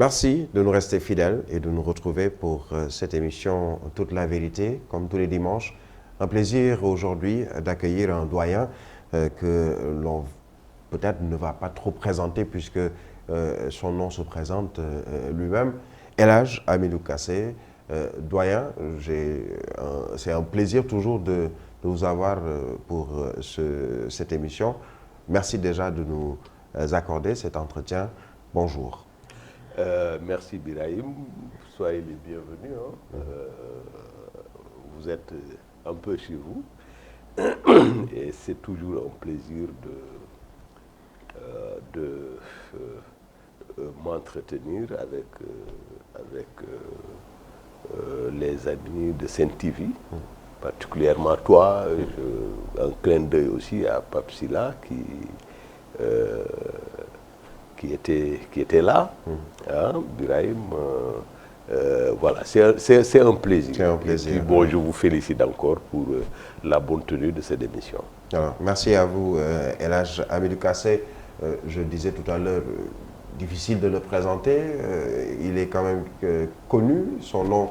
Merci de nous rester fidèles et de nous retrouver pour cette émission Toute la vérité, comme tous les dimanches. Un plaisir aujourd'hui d'accueillir un doyen que l'on peut-être ne va pas trop présenter puisque son nom se présente lui-même. El Hadj Hamidou Kassé, doyen, c'est un plaisir toujours de vous avoir pour cette émission. Merci déjà de nous accorder cet entretien. Bonjour. Merci Birahim, soyez les bienvenus. Vous êtes un peu chez vous et c'est toujours un plaisir de m'entretenir avec les amis de Sen TV, particulièrement toi, un clin d'œil aussi à Pape Silla qui était là, Birahim, voilà, c'est un plaisir. C'est un plaisir. Et puis, bon, je vous félicite encore pour la bonne tenue de cette émission. Alors, merci à vous, El Hadj Hamidou Kassé. Je disais tout à l'heure, difficile de le présenter. Il est quand même connu. Son nom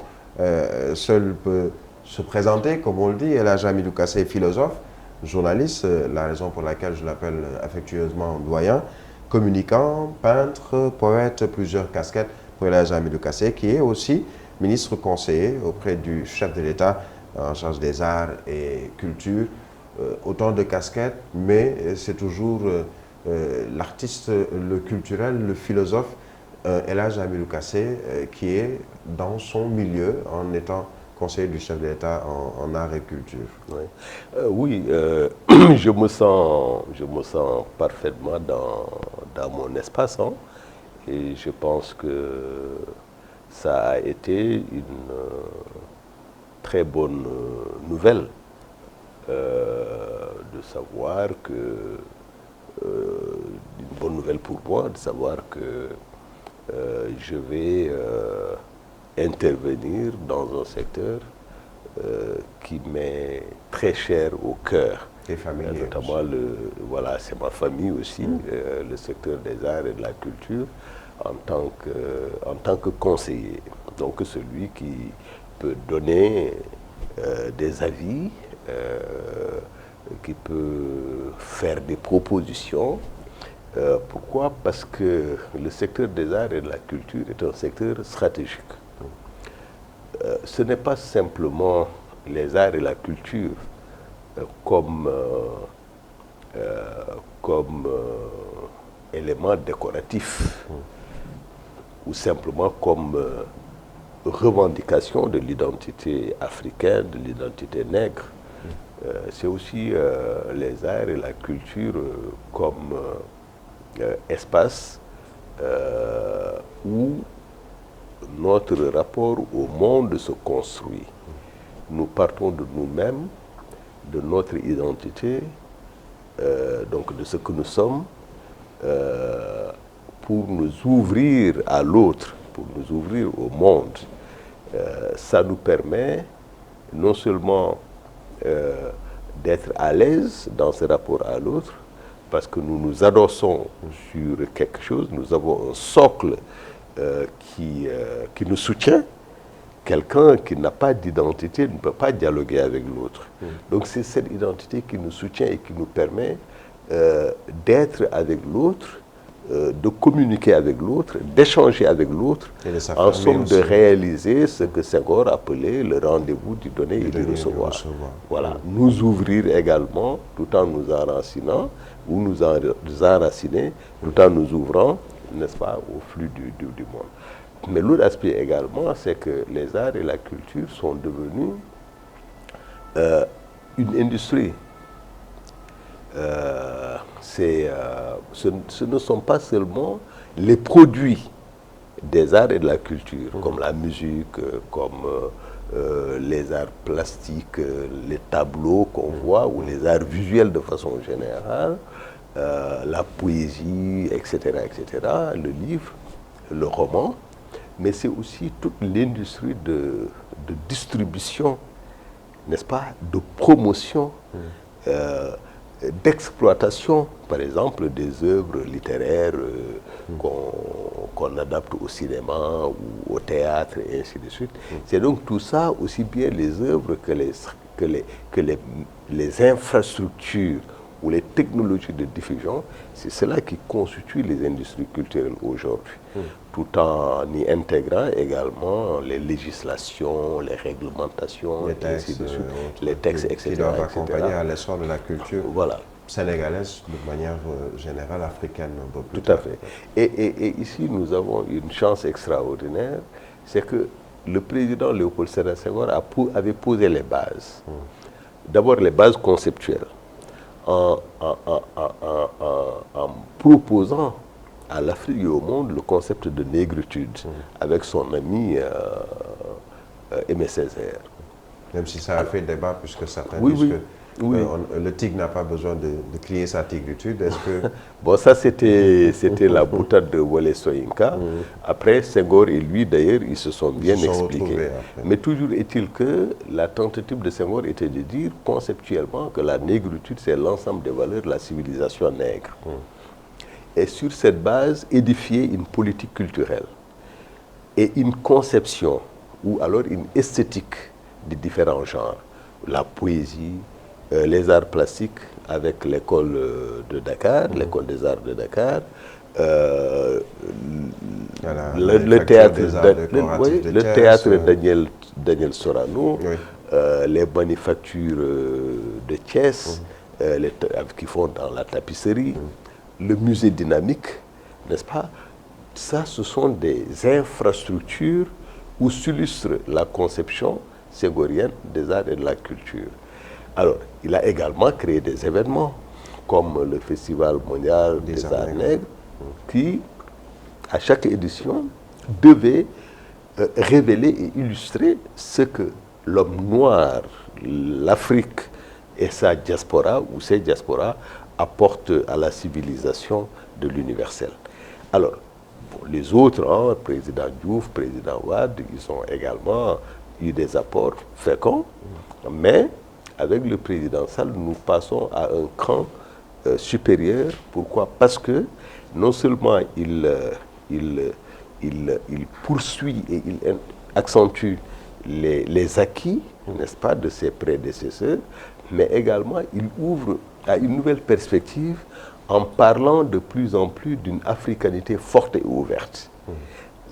seul peut se présenter, comme on le dit. El Hadj Hamidou Kassé est philosophe, journaliste, la raison pour laquelle je l'appelle affectueusement doyen. Communicant, peintre, poète, plusieurs casquettes pour El Hadj Hamidou Kassé, qui est aussi ministre conseiller auprès du chef de l'État en charge des arts et culture. Autant de casquettes, mais c'est toujours l'artiste, le culturel, le philosophe El Hadj Hamidou Kassé qui est dans son milieu en étant conseiller du chef de l'État en art et culture. Oui, je me sens parfaitement dans mon espace, et je pense que ça a été une très bonne nouvelle de savoir que, une bonne nouvelle pour moi, de savoir que je vais intervenir dans un secteur qui m'est très cher au cœur. Notamment, voilà, c'est ma famille aussi, le secteur des arts et de la culture, en tant que conseiller. Donc celui qui peut donner des avis, qui peut faire des propositions. Pourquoi? Parce que le secteur des arts et de la culture est un secteur stratégique. Ce n'est pas simplement les arts et la culture comme élément décoratif ou simplement comme revendication de l'identité africaine, de l'identité nègre. C'est aussi les arts et la culture comme espace où notre rapport au monde se construit. Nous partons de nous-mêmes, de notre identité, donc de ce que nous sommes, pour nous ouvrir à l'autre, pour nous ouvrir au monde. Ça nous permet non seulement d'être à l'aise dans ce rapport à l'autre, parce que nous nous adossons sur quelque chose, nous avons un socle qui nous soutient. Quelqu'un qui n'a pas d'identité ne peut pas dialoguer avec l'autre. Donc c'est cette identité qui nous soutient et qui nous permet d'être avec l'autre, de communiquer avec l'autre, d'échanger avec l'autre, en somme de réaliser ce que Senghor appelait le rendez-vous du donner et du recevoir. Voilà, nous ouvrir également tout en nous enracinant, ou nous enraciner tout en nous ouvrant, n'est-ce pas, au flux du monde. Mais l'autre aspect également, c'est que les arts et la culture sont devenus une industrie. Ce ne sont pas seulement les produits des arts et de la culture, comme la musique, comme les arts plastiques, les tableaux qu'on voit, ou les arts visuels de façon générale, la poésie, etc., le livre, le roman, mais c'est aussi toute l'industrie de distribution, n'est-ce pas, de promotion d'exploitation, par exemple, des œuvres littéraires qu'on adapte au cinéma ou au théâtre et ainsi de suite. C'est donc tout ça, aussi bien les œuvres que les infrastructures ou les technologies de diffusion, c'est cela qui constitue les industries culturelles aujourd'hui, tout en y intégrant également les législations, les réglementations, les textes, ainsi de suite, les textes, etc. qui doivent accompagner à l'essor de la culture voilà. sénégalaise, de manière générale, africaine un peu plus Tout à fait. Et ici, nous avons une chance extraordinaire, c'est que le président Léopold Sédar Senghor avait posé les bases. D'abord, les bases conceptuelles, en proposant à l'Afrique et au monde le concept de négritude avec son ami Aimé Césaire. Même si ça a fait débat, puisque certains Oui, disent oui, que oui. Le tigre n'a pas besoin de crier sa tigritude. Est-ce que... Bon, ça c'était la boutade de Wole Soyinka. Après, Senghor et lui, d'ailleurs, ils se sont bien expliqués. Mais toujours est-il que la tentative de Senghor était de dire conceptuellement que la négritude, c'est l'ensemble des valeurs de la civilisation nègre. Et sur cette base, édifier une politique culturelle et une conception, ou alors une esthétique des différents genres. La poésie, les arts plastiques avec l'école de Dakar, l'école des arts de Dakar, le théâtre Daniel Sorano, les manufactures de Thiès, qui font dans la tapisserie, le musée dynamique, n'est-ce pas? Ça, ce sont des infrastructures où s'illustre la conception senghorienne des arts et de la culture. Alors, il a également créé des événements, comme le Festival mondial des arts nègres, qui, à chaque édition, devait révéler et illustrer ce que l'homme noir, l'Afrique et sa diaspora, ou ses diasporas, apportent à la civilisation de l'universel. Alors, les autres, président Diouf, président Wade, ils ont également eu des apports féconds, mais avec le président Sall, nous passons à un cran supérieur. Pourquoi? Parce que non seulement il poursuit et il accentue les acquis, n'est-ce pas, de ses prédécesseurs, mais également il ouvre à une nouvelle perspective en parlant de plus en plus d'une africanité forte et ouverte.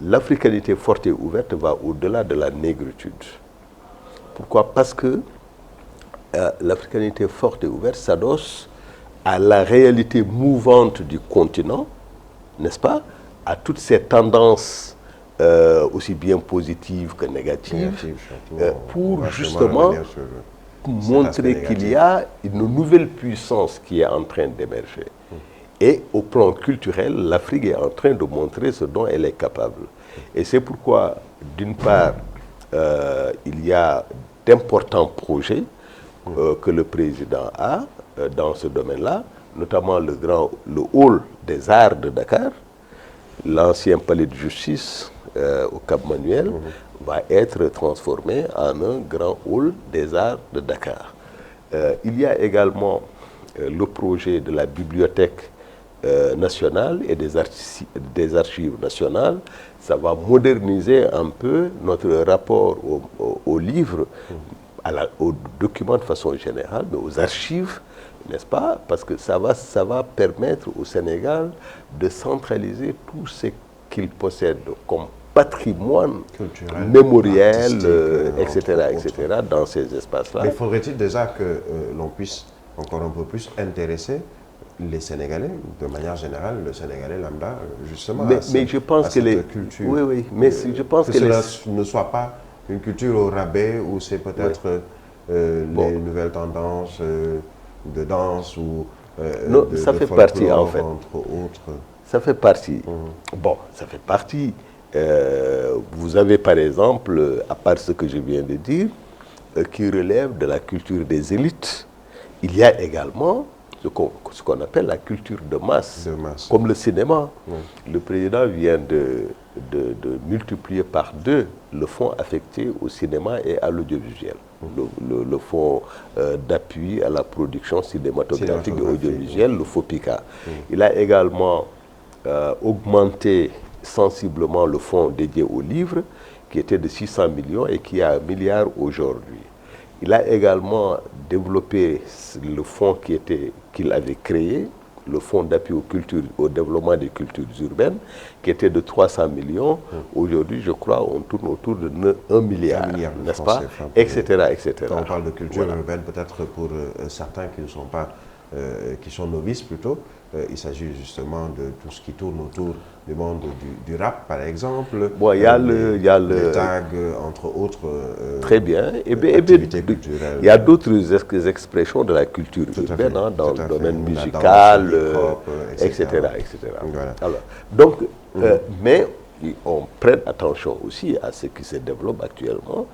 L'africanité forte et ouverte va au-delà de la négritude. Pourquoi? Parce que l'africanité forte et ouverte s'adosse à la réalité mouvante du continent, n'est-ce pas? À toutes ces tendances aussi bien positives que négatives, pour justement montrer qu'il y a une nouvelle puissance qui est en train d'émerger. Et au plan culturel, l'Afrique est en train de montrer ce dont elle est capable. Et c'est pourquoi, d'une part, il y a d'importants projets que le président a dans ce domaine-là, notamment le hall des arts de Dakar, l'ancien palais de justice au Cap Manuel, va être transformé en un grand hall des arts de Dakar. Il y a également le projet de la bibliothèque nationale et des archives nationales. Ça va moderniser un peu notre rapport aux livres, aux documents de façon générale, mais aux archives, n'est-ce pas? Parce que ça va permettre au Sénégal de centraliser tout ce qu'il possède comme patrimoine culturel, mémoriel, etc., dans ces espaces-là. Mais faudrait-il déjà que l'on puisse encore un peu plus intéresser les Sénégalais, de manière générale, le Sénégalais lambda, justement, mais je pense que cette culture. Oui, mais je pense que cela ne soit pas une culture au rabais où c'est peut-être les nouvelles tendances de danse ou non, ça fait partie en fait. Entre autres. Ça fait partie. Bon, ça fait partie. Vous avez par exemple, à part ce que je viens de dire, qui relève de la culture des élites, il y a également ce qu'on appelle la culture de masse, comme le cinéma. Le président vient de multiplier par 2 le fonds affecté au cinéma et à l'audiovisuel. Le fonds d'appui à la production cinématographique et audiovisuelle, le FOPICA. Il a également augmenté sensiblement le fonds dédié aux livres, qui était de 600 millions et qui est à 1 milliard aujourd'hui. Il a également développé le fonds qu'il avait créé, le fonds d'appui au développement des cultures urbaines, qui était de 300 millions. Aujourd'hui, je crois, on tourne autour de 1 milliard, n'est-ce pas, etc., etc. Quand on parle de culture urbaine, peut-être pour certains qui ne sont pas, qui sont novices plutôt, il s'agit justement de tout ce qui tourne autour du monde du rap, par exemple. Bon, il y a le tag, entre autres. Très bien. Activités culturelles. Il y a d'autres expressions de la culture urbaine, dans le domaine musical, etc. Voilà. Alors, donc, mais on prête attention aussi à ce qui se développe actuellement.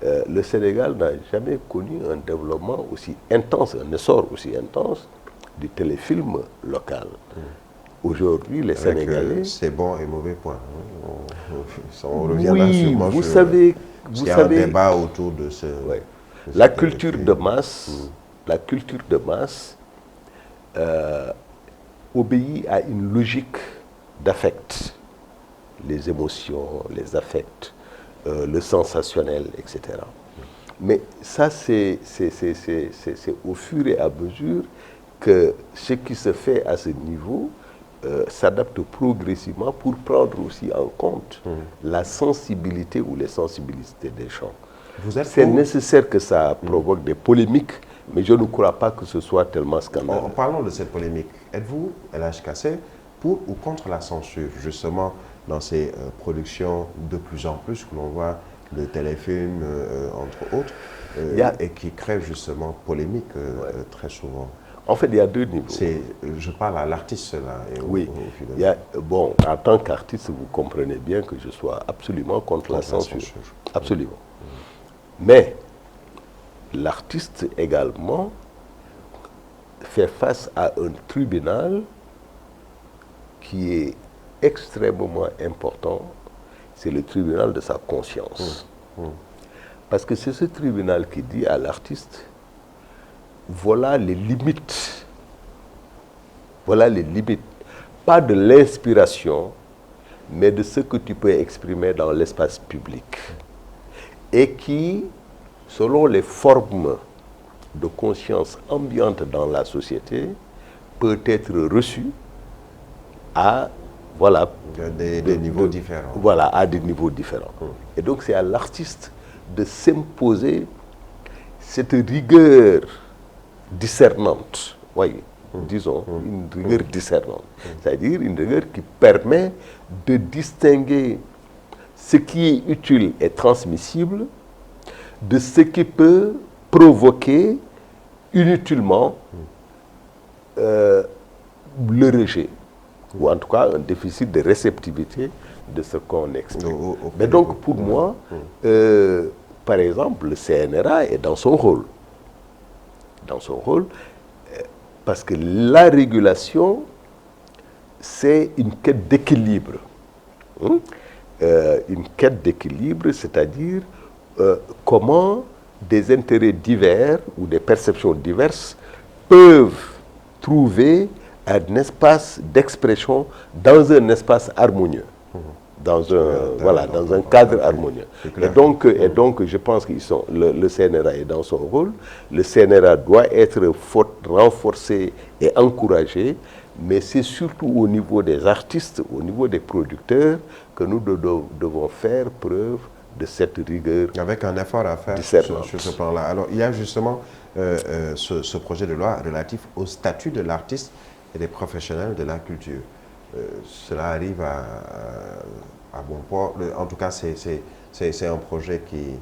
Le Sénégal n'a jamais connu un développement aussi intense, un essor aussi intense du téléfilm local. Aujourd'hui, les Sénégalais... c'est bon et mauvais point. On reviendra sûrement vous savez... Il y a un débat autour de ce... La culture de masse, obéit à une logique d'affect. Les émotions, les affects, le sensationnel, etc. Mais ça, c'est au fur et à mesure que ce qui se fait à ce niveau s'adapte progressivement pour prendre aussi en compte la sensibilité ou les sensibilités des gens. C'est nécessaire que ça provoque des polémiques, mais je ne crois pas que ce soit tellement scandaleux. En parlant de cette polémique, êtes-vous, El-Hadj Kassé, pour ou contre la censure, justement, dans ces productions de plus en plus que l'on voit, de téléfilms, entre autres, et qui créent justement polémique très souvent? En fait, il y a 2 niveaux. Je parle à l'artiste, là. Oui. Bon, en tant qu'artiste, vous comprenez bien que je sois absolument contre la censure. Absolument. Mais l'artiste également fait face à un tribunal qui est extrêmement important. C'est le tribunal de sa conscience. Parce que c'est ce tribunal qui dit à l'artiste: voilà les limites. Voilà les limites. Pas de l'inspiration, mais de ce que tu peux exprimer dans l'espace public. Et qui, selon les formes de conscience ambiante dans la société, peut être reçu à des niveaux différents. Voilà, à des niveaux différents. Et donc c'est à l'artiste de s'imposer cette rigueur discernante, disons, une rigueur discernante. C'est-à-dire une rigueur qui permet de distinguer ce qui est utile et transmissible de ce qui peut provoquer inutilement le rejet, ou en tout cas un déficit de réceptivité de ce qu'on exprime. Mais donc pour moi, par exemple, le CNRA est dans son rôle. Parce que la régulation, c'est une quête d'équilibre. Une quête d'équilibre, c'est-à-dire comment des intérêts divers ou des perceptions diverses peuvent trouver un espace d'expression dans un espace harmonieux. Dans un cadre harmonieux. Et donc, je pense que le CNRA est dans son rôle. Le CNRA doit être renforcé et encouragé, mais c'est surtout au niveau des artistes, au niveau des producteurs, que nous devons faire preuve de cette rigueur. Avec un effort à faire sur ce plan-là. Alors, il y a justement ce projet de loi relatif au statut de l'artiste et des professionnels de la culture. Cela arrive à bon port. En tout cas, c'est un projet qui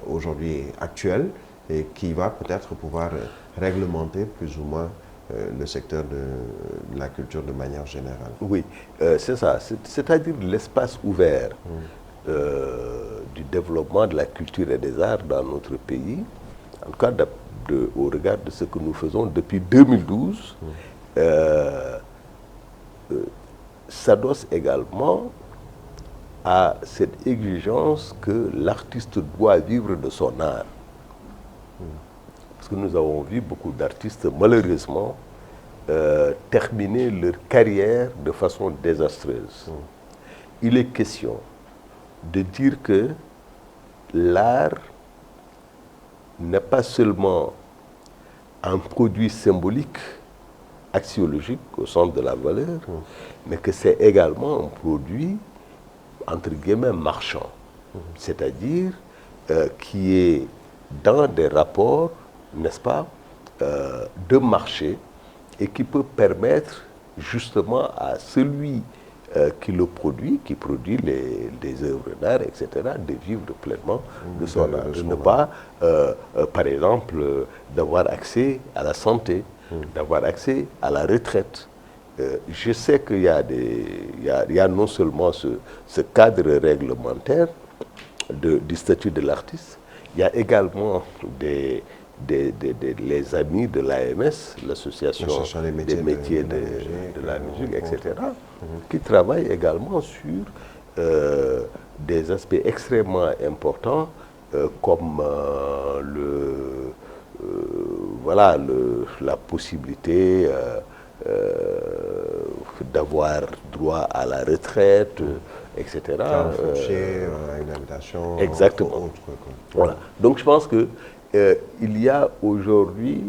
aujourd'hui est actuel et qui va peut-être pouvoir réglementer plus ou moins le secteur de la culture de manière générale. Oui, c'est ça. C'est-à-dire l'espace ouvert du développement de la culture et des arts dans notre pays, en tout cas au regard de ce que nous faisons depuis 2012, s'adosse également à cette exigence que l'artiste doit vivre de son art. Parce que nous avons vu beaucoup d'artistes, malheureusement, terminer leur carrière de façon désastreuse. Il est question de dire que l'art n'est pas seulement un produit symbolique, axiologique au sens de la valeur, mais que c'est également un produit, entre guillemets, marchand. C'est-à-dire qui est dans des rapports, n'est-ce pas, de marché et qui peut permettre justement à celui qui le produit, qui produit les œuvres d'art, etc., de vivre pleinement de son art. De ne pas, par exemple, d'avoir accès à la santé, d'avoir accès à la retraite. Je sais qu'il y a non seulement ce cadre réglementaire du statut de l'artiste, il y a également les amis de l'AMS, l'Association des métiers de la musique, etc., qui travaillent également sur des aspects extrêmement importants comme la possibilité d'avoir droit à la retraite, etc. Une invitation. Exactement. Voilà. Donc je pense que il y a aujourd'hui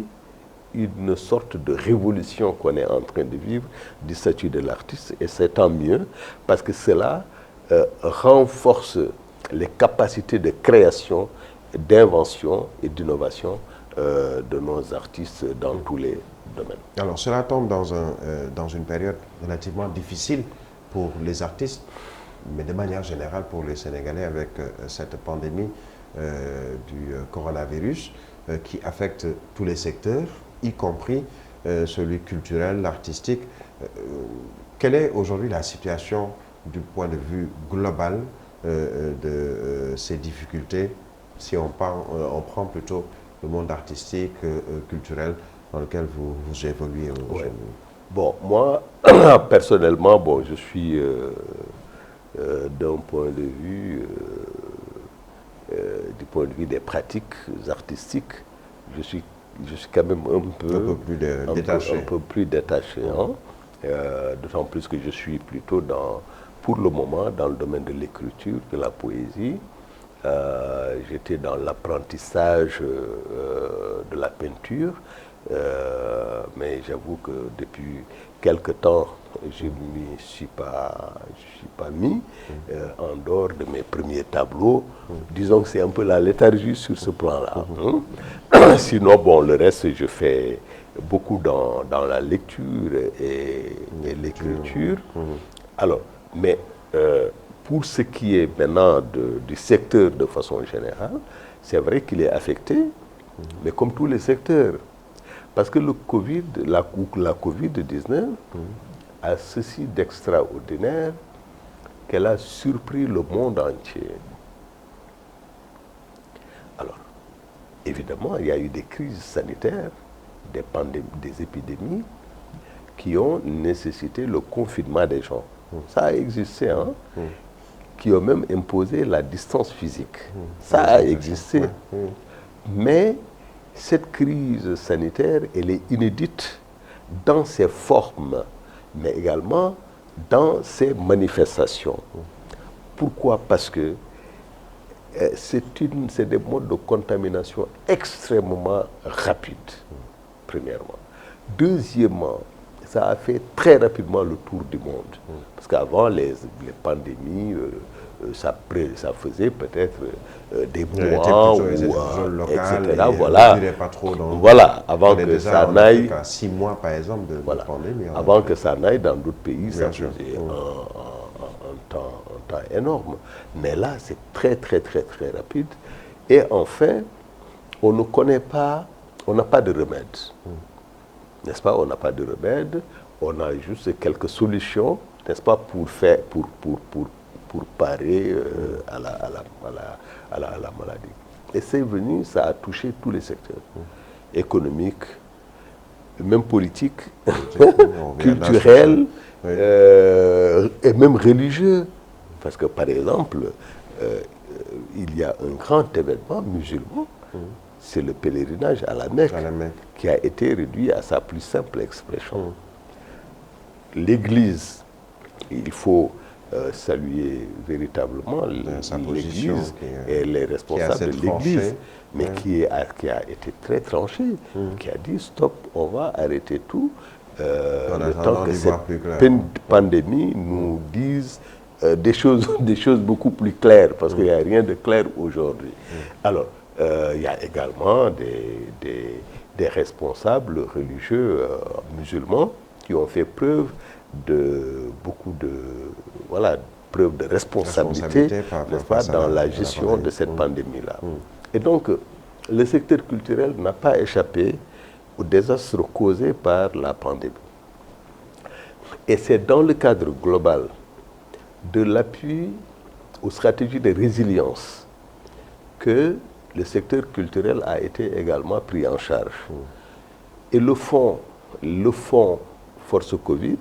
une sorte de révolution qu'on est en train de vivre du statut de l'artiste, et c'est tant mieux parce que cela renforce les capacités de création, d'invention et d'innovation de nos artistes dans tous les domaines. Alors cela tombe dans une période relativement difficile pour les artistes, mais de manière générale pour les Sénégalais avec cette pandémie du coronavirus qui affecte tous les secteurs, y compris celui culturel, artistique. Quelle est aujourd'hui la situation du point de vue global de ces difficultés, si on prend plutôt le monde artistique, culturel dans lequel vous évoluez aujourd'hui? Ouais. Bon, moi, personnellement, je suis d'un point de vue du point de vue des pratiques artistiques, je suis quand même un peu plus détaché. Hein? D'autant plus que je suis plutôt pour le moment dans le domaine de l'écriture, de la poésie. J'étais dans l'apprentissage de la peinture, mais j'avoue que depuis quelque temps, je ne m'y suis pas mis en dehors de mes premiers tableaux. Disons que c'est un peu la léthargie sur ce plan-là. Sinon, le reste, je fais beaucoup dans la lecture et l'écriture. Alors, mais pour ce qui est maintenant du secteur de façon générale, c'est vrai qu'il est affecté, mais comme tous les secteurs. Parce que la Covid-19 a ceci d'extraordinaire qu'elle a surpris le monde entier. Alors, évidemment, il y a eu des crises sanitaires, des épidémies qui ont nécessité le confinement des gens. Ça a existé, hein? Qui ont même imposé la distance physique. Ça a existé. Mais cette crise sanitaire, elle est inédite dans ses formes, mais également dans ses manifestations. Pourquoi? Parce que c'est des modes de contamination extrêmement rapides, premièrement. Deuxièmement, ça a fait très rapidement le tour du monde. Parce qu'avant, les pandémies, ça faisait peut-être des mois ou etc. Voilà, avant que ça n'aille. 6 mois, par exemple, de pandémie. Avant que ça n'aille dans d'autres pays, ça faisait un temps énorme. Mais là, c'est très, très, très, très rapide. Et enfin, on ne connaît pas, on n'a pas de remède. N'est-ce pas? On n'a pas de remède, on a juste quelques solutions, n'est-ce pas, pour parer à la maladie. Et c'est venu, ça a touché tous les secteurs, économiques, même politiques, culturels, oui. Et même religieux. Parce que, par exemple, il y a un grand événement musulman, c'est le pèlerinage à la Mecque, qui a été réduit à sa plus simple expression. L'Église, il faut saluer véritablement l'Église et les responsables de l'Église, mais qui a été très tranché, qui a dit stop, on va arrêter tout, le temps que cette pandémie nous dise des choses beaucoup plus claires, parce qu'il n'y a rien de clair aujourd'hui. Alors, il y a également des responsables religieux musulmans qui ont fait preuve de preuve de responsabilité, n'est-ce pas, dans la gestion de cette pandémie-là. Et donc, le secteur culturel n'a pas échappé au désastre causé par la pandémie. Et c'est dans le cadre global de l'appui aux stratégies de résilience que le secteur culturel a été également pris en charge. Et le fonds Force Covid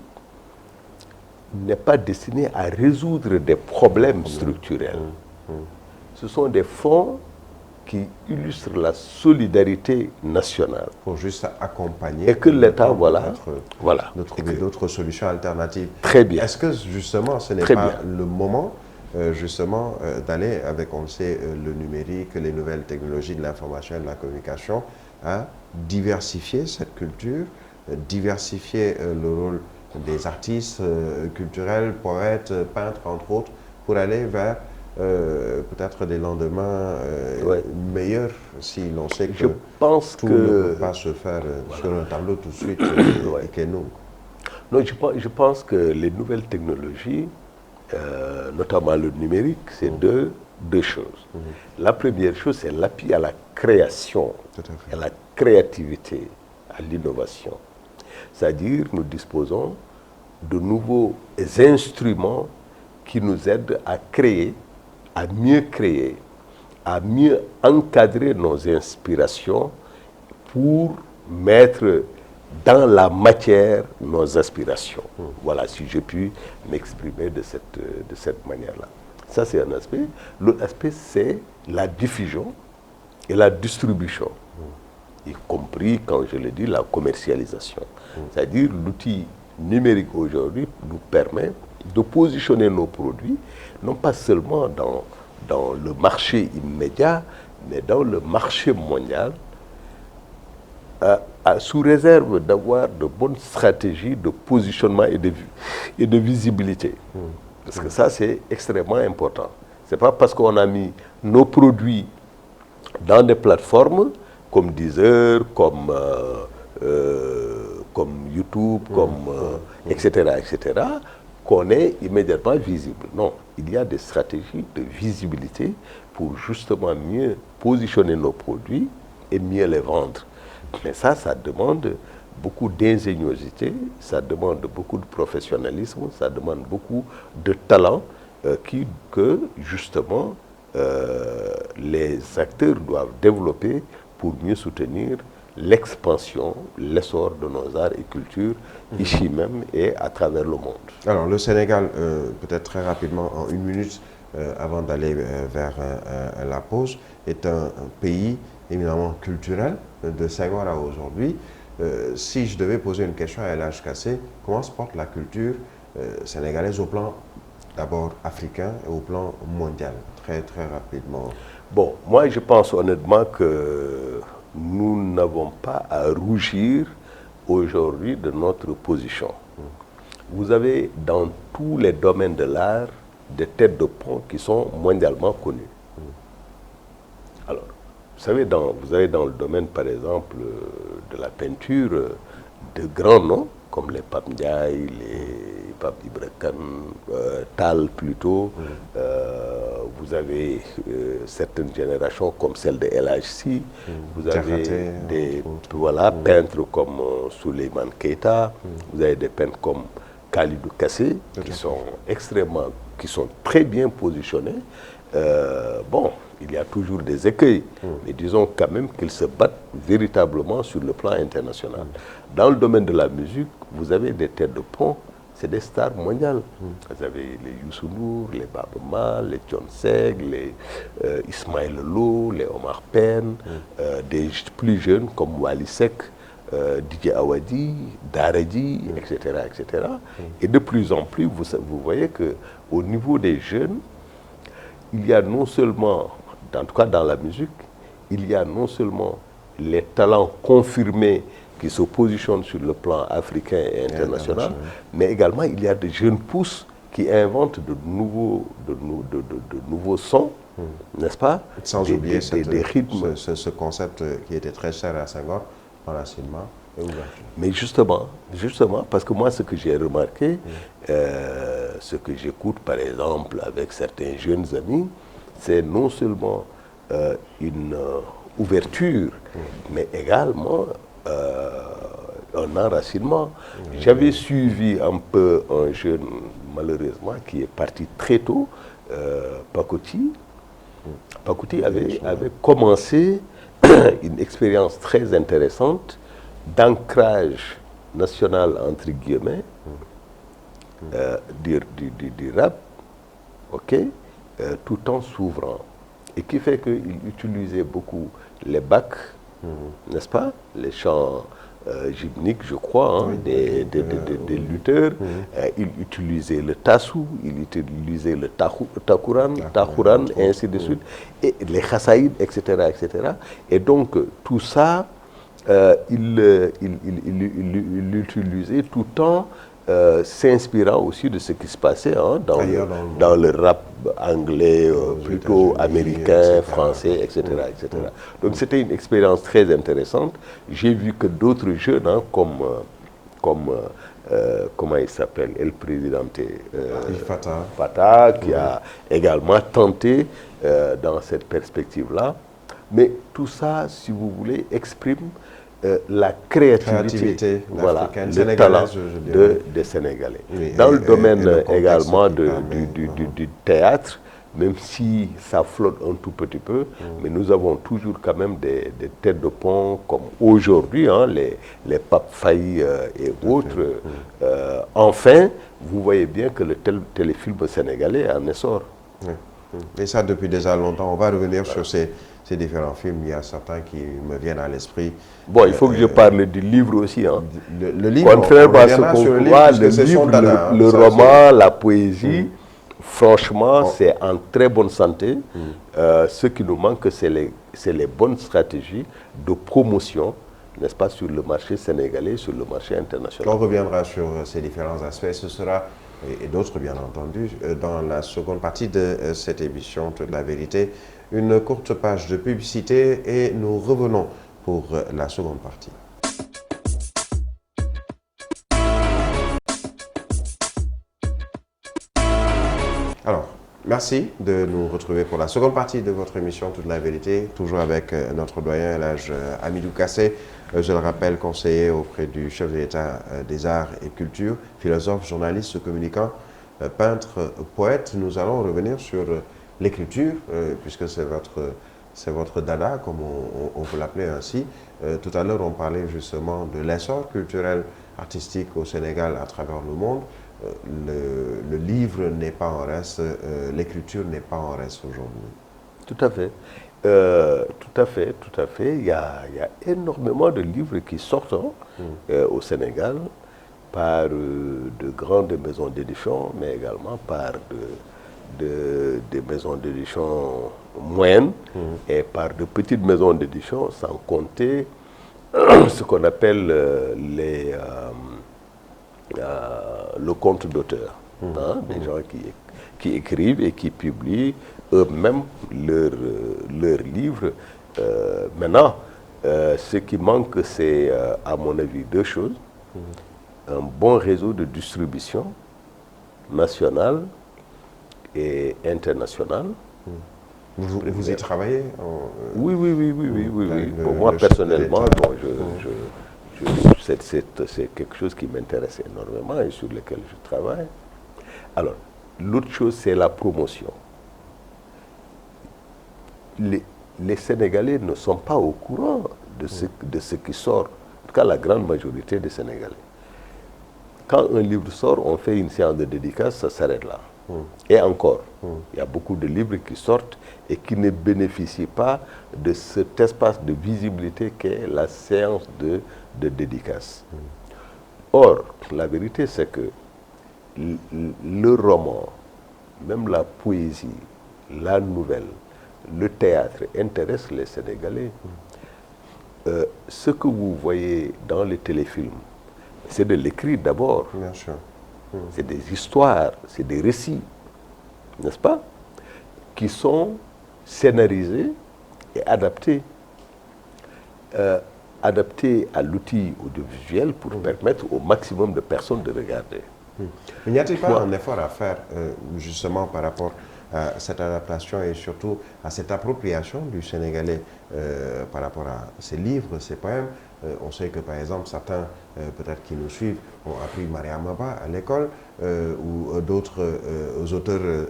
n'est pas destiné à résoudre des problèmes structurels. Ce sont des fonds qui illustrent la solidarité nationale. Pour juste accompagner. Et que l'État, de trouver d'autres solutions alternatives. Très bien. Est-ce que justement, ce n'est pas le moment d'aller avec, on le sait, le numérique, les nouvelles technologies de l'information et de la communication, à diversifier cette culture, diversifier le rôle des artistes culturels, poètes, peintres, entre autres, pour aller vers peut-être des lendemains meilleurs, si l'on sait que tout ne peut pas se faire sur un tableau tout de suite et que nous. Non, je pense que les nouvelles technologies, notamment le numérique, c'est deux choses. La première chose, c'est l'appui à la création, à la créativité, à l'innovation. C'est-à-dire, nous disposons de nouveaux instruments qui nous aident à créer, à mieux encadrer nos inspirations pour mettre dans la matière nos aspirations. Voilà, si j'ai pu m'exprimer de cette manière-là. Ça, c'est un aspect. L'autre aspect, c'est la diffusion et la distribution, y compris, quand je le dis, la commercialisation. C'est-à-dire, l'outil numérique aujourd'hui nous permet de positionner nos produits, non pas seulement dans le marché immédiat, mais dans le marché mondial, sous réserve d'avoir de bonnes stratégies de positionnement et de visibilité. Parce que ça, c'est extrêmement important. Ce n'est pas parce qu'on a mis nos produits dans des plateformes comme Deezer, comme YouTube, etc., qu'on est immédiatement visible. Non, il y a des stratégies de visibilité pour justement mieux positionner nos produits et mieux les vendre. Mais ça demande beaucoup d'ingéniosité, ça demande beaucoup de professionnalisme, ça demande beaucoup de talent que justement les acteurs doivent développer pour mieux soutenir l'expansion, l'essor de nos arts et cultures ici même et à travers le monde. Alors le Sénégal, peut-être très rapidement, en une minute, avant d'aller vers la pause, est un pays éminemment culturel de Senghor à aujourd'hui. Si je devais poser une question à El Hadj Kassé, comment se porte la culture sénégalaise au plan d'abord africain et au plan mondial, très très rapidement? Bon, moi je pense honnêtement que nous n'avons pas à rougir aujourd'hui de notre position. Vous avez dans tous les domaines de l'art des têtes de pont qui sont mondialement connues. Alors, vous avez dans le domaine, par exemple, de la peinture, de grands noms, comme les Pape Ndiaye, les Pape Ibra Kane, Tal plutôt. Vous avez certaines générations comme celle de El Hadj Sy. Vous avez des peintres comme Souleymane Keita. Vous avez des peintres comme Khalidou Kassé, qui sont très bien positionnés. Bon, il y a toujours des écueils, mais disons quand même qu'ils se battent véritablement sur le plan international. Dans le domaine de la musique, vous avez des têtes de pont, c'est des stars mondiales. Vous avez les Youssou N'Dour, les Baaba Maal, les Thione Seck, les Ismaël Lô, les Omar Pène, des plus jeunes comme Wally Seck, Didier Awadi, Daradji, etc., etc. Et de plus en plus, vous voyez qu'au niveau des jeunes, il y a non seulement, en tout cas dans la musique, il y a non seulement les talents confirmés qui se positionnent sur le plan africain et international, mais également il y a des jeunes pousses qui inventent de nouveaux sons, n'est-ce pas? Sans oublier des rythmes. Ce concept qui était très cher à Senghor, enracinement et ouverture. Mais justement, parce que moi ce que j'ai remarqué, ce que j'écoute par exemple avec certains jeunes amis, c'est non seulement une ouverture, mais également un enracinement. J'avais suivi un peu un jeune, malheureusement, qui est parti très tôt, Pakouti. Pakouti avait commencé une expérience très intéressante d'ancrage national, entre guillemets, du rap, tout en s'ouvrant. Et qui fait qu'il utilisait beaucoup les bacs, n'est-ce pas? Les chants gymniques, je crois, des lutteurs. Il utilisait le tassou, il utilisait le takouran, et ainsi de suite, et les chassaïd, etc., etc. Et donc, tout ça, il l'utilisait tout en s'inspirant aussi de ce qui se passait dans le rap anglais, plutôt américain, français, etc., etc. Donc c'était une expérience très intéressante. J'ai vu que d'autres jeunes, comme comment il s'appelle, El Presidente Fatah, qui a également tenté dans cette perspective-là. Mais tout ça, si vous voulez, exprime la créativité voilà, le talent des Sénégalais. Oui, dans le domaine également du théâtre, même si ça flotte un tout petit peu, mais nous avons toujours quand même des têtes de pont comme aujourd'hui, les Pape Faye et autres. Enfin, vous voyez bien que le téléfilm sénégalais est en essor. Et ça depuis déjà longtemps. On va revenir sur ces différents films. Il y a certains qui me viennent à l'esprit. Bon, il faut que je parle du livre aussi. Le livre, contrairement à ce qu'on voit, le roman, la poésie, franchement, c'est en très bonne santé. Ce qui nous manque, c'est les bonnes stratégies de promotion, n'est-ce pas, sur le marché sénégalais, sur le marché international. On reviendra sur ces différents aspects. Ce sera, et d'autres bien entendu, dans la seconde partie de cette émission de la vérité. Une courte page de publicité et nous revenons pour la seconde partie. Alors, merci de nous retrouver pour la seconde partie de votre émission Toute la vérité, toujours avec notre doyen, El Hadj Hamidou Kassé, je le rappelle, conseiller auprès du chef de l'État des Arts et Culture, philosophe, journaliste, communicant, peintre, poète. Nous allons revenir sur l'écriture, puisque c'est votre dada, comme on peut l'appeler ainsi. Tout à l'heure, on parlait justement de l'essor culturel, artistique au Sénégal à travers le monde. Le livre n'est pas en reste, l'écriture n'est pas en reste aujourd'hui. Tout à fait. Tout à fait. Il y a énormément de livres qui sortent au Sénégal par de grandes maisons d'édition, mais également par des maisons d'édition moyennes et par de petites maisons d'édition, sans compter ce qu'on appelle le compte d'auteur. Des gens qui écrivent et qui publient eux-mêmes leurs livres. Maintenant, ce qui manque, c'est, à mon avis, deux choses. Un bon réseau de distribution nationale et internationale. Vous y travaillez Oui. Pour moi, personnellement, c'est quelque chose qui m'intéresse énormément et sur lequel je travaille. Alors, l'autre chose, c'est la promotion. les Sénégalais ne sont pas au courant de ce qui sort. En tout cas, la grande majorité des Sénégalais. Quand un livre sort, on fait une séance de dédicace, ça s'arrête là. Et encore, il y a beaucoup de livres qui sortent et qui ne bénéficient pas de cet espace de visibilité qu'est la séance de dédicace. Or, la vérité, c'est que le roman, même la poésie, la nouvelle, le théâtre intéressent les Sénégalais. Ce que vous voyez dans les téléfilms, c'est de l'écrit d'abord. Bien sûr. C'est des histoires, c'est des récits, n'est-ce pas, qui sont scénarisés et adaptés. Adaptés à l'outil audiovisuel pour permettre au maximum de personnes de regarder. Mais n'y a-t-il pas un effort à faire justement par rapport à cette adaptation et surtout à cette appropriation du Sénégalais par rapport à ses livres, ses poèmes? On sait que par exemple certains, peut-être qui nous suivent, ont appris Mariama Ba à l'école ou d'autres auteurs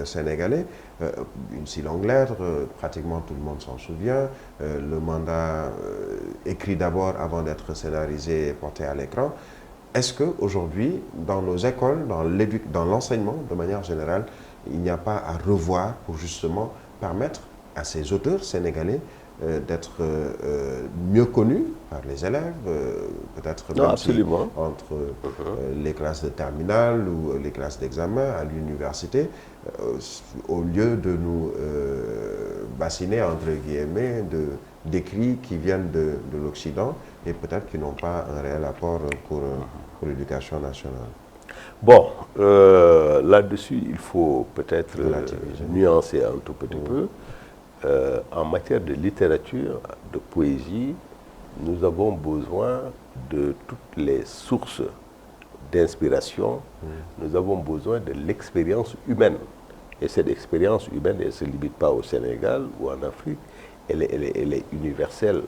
sénégalais. Une si longue lettre, pratiquement tout le monde s'en souvient. Le mandat écrit d'abord avant d'être scénarisé et porté à l'écran. Est-ce qu'aujourd'hui, dans nos écoles, dans l'enseignement de manière générale, il n'y a pas à revoir pour justement permettre à ces auteurs sénégalais d'être mieux connus par les élèves, peut-être même entre les classes de terminale ou les classes d'examen à l'université, au lieu de nous bassiner, entre guillemets, d'écrits qui viennent de l'Occident et peut-être qui n'ont pas un réel apport pour l'éducation nationale. Bon, là-dessus, il faut peut-être nuancer un tout petit peu. En matière de littérature, de poésie, nous avons besoin de toutes les sources d'inspiration. Nous avons besoin de l'expérience humaine. Et cette expérience humaine, elle ne se limite pas au Sénégal ou en Afrique, elle est universelle.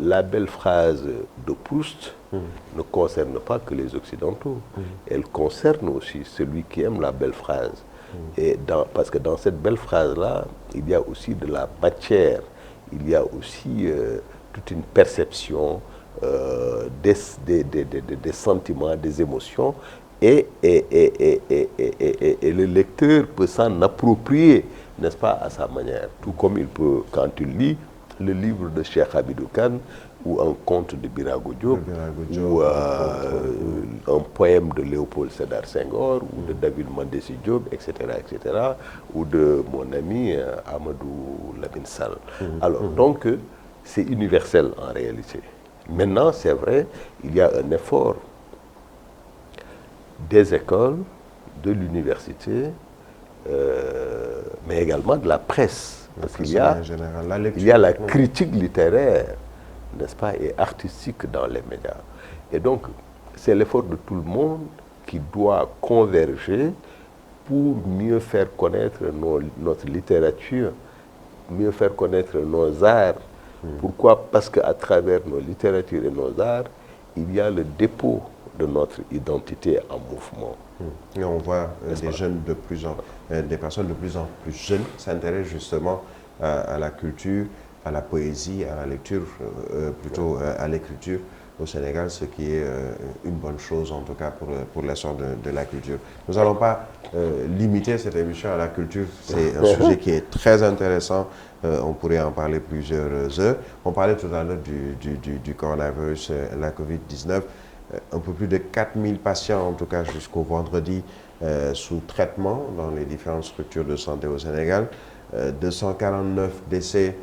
La belle phrase de Proust ne concerne pas que les Occidentaux. Elle concerne aussi celui qui aime la belle phrase. Et parce que dans cette belle phrase-là, il y a aussi de la matière, il y a aussi toute une perception des sentiments, des émotions, et le lecteur peut s'en approprier, n'est-ce pas, à sa manière. Tout comme il peut, quand il lit le livre de Cheikh Hamidou Kane, ou un conte de Birago Diop, ou un poème de Léopold Sédar Senghor, ou de David Mandessi Diop, etc., ou de mon ami Amadou Lamine Sall. Alors, donc, c'est universel en réalité. Maintenant, c'est vrai, il y a un effort des écoles, de l'université, mais également de la presse. Parce qu'il y a la critique littéraire, n'est-ce pas, et artistique dans les médias. Et donc, c'est l'effort de tout le monde qui doit converger pour mieux faire connaître notre littérature, mieux faire connaître nos arts. Pourquoi? Parce qu'à travers nos littératures et nos arts, il y a le dépôt de notre identité en mouvement. Et on voit des personnes de plus en plus jeunes s'intéressent justement à la culture, à la poésie, à la lecture, plutôt à l'écriture au Sénégal, ce qui est une bonne chose en tout cas pour l'essor de la culture. Nous n'allons pas limiter cette émission à la culture, c'est un sujet qui est très intéressant, on pourrait en parler plusieurs heures. On parlait tout à l'heure du coronavirus, la Covid-19, un peu plus de 4000 patients en tout cas jusqu'au vendredi sous traitement dans les différentes structures de santé au Sénégal. 249 décès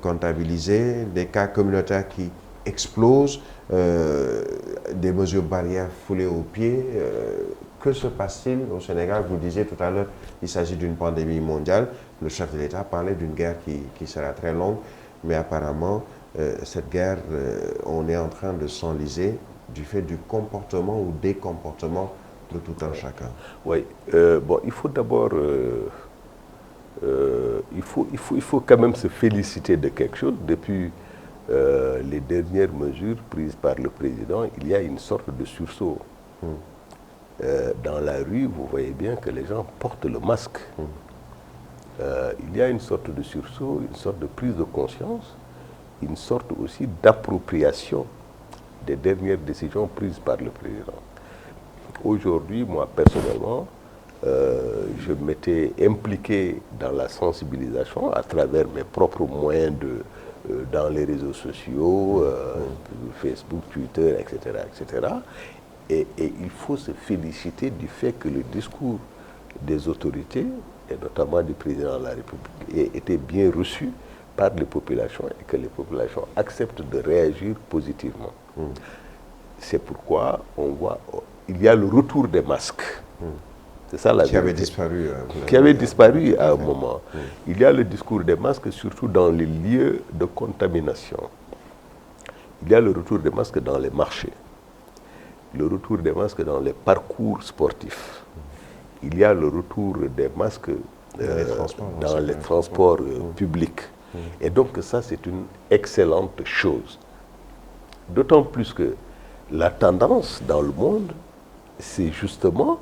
comptabilisés, des cas communautaires qui explosent, des mesures barrières foulées aux pieds. Que se passe-t-il au Sénégal? Vous le disiez tout à l'heure, il s'agit d'une pandémie mondiale. Le chef de l'État parlait d'une guerre qui sera très longue, mais apparemment, cette guerre, on est en train de s'enliser du fait du comportement ou des comportements de tout un chacun. Oui, bon, il faut d'abord... il faut quand même se féliciter de quelque chose. Depuis les dernières mesures prises par le président, il y a une sorte de sursaut. Dans la rue, vous voyez bien que les gens portent le masque. il y a une sorte de sursaut, une sorte de prise de conscience, une sorte aussi d'appropriation des dernières décisions prises par le président. Aujourd'hui, moi personnellement, je m'étais impliqué dans la sensibilisation à travers mes propres moyens dans les réseaux sociaux, Facebook, Twitter, etc., etc. Et il faut se féliciter du fait que le discours des autorités, et notamment du président de la République, ait été bien reçu par les populations et que les populations acceptent de réagir positivement. C'est pourquoi on voit, il y a le retour des masques. C'est ça la vérité. Qui avait disparu à un moment. Il y a le discours des masques, surtout dans les lieux de contamination. Il y a le retour des masques dans les marchés. Le retour des masques dans les parcours sportifs. Il y a le retour des masques dans les transports publics. Et donc ça, c'est une excellente chose. D'autant plus que la tendance dans le monde, c'est justement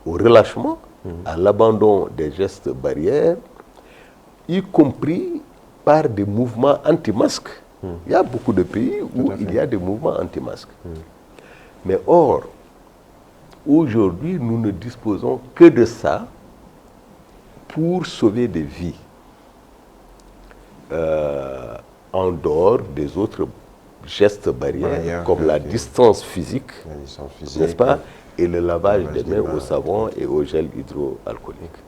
au relâchement, à l'abandon des gestes barrières, y compris par des mouvements anti-masques. Il y a beaucoup de pays où il y a des mouvements anti-masques. Mais or, aujourd'hui, nous ne disposons que de ça pour sauver des vies. En dehors des autres gestes barrières, comme la distance physique, n'est-ce pas, et le lavage des mains au savon et au gel hydroalcoolique.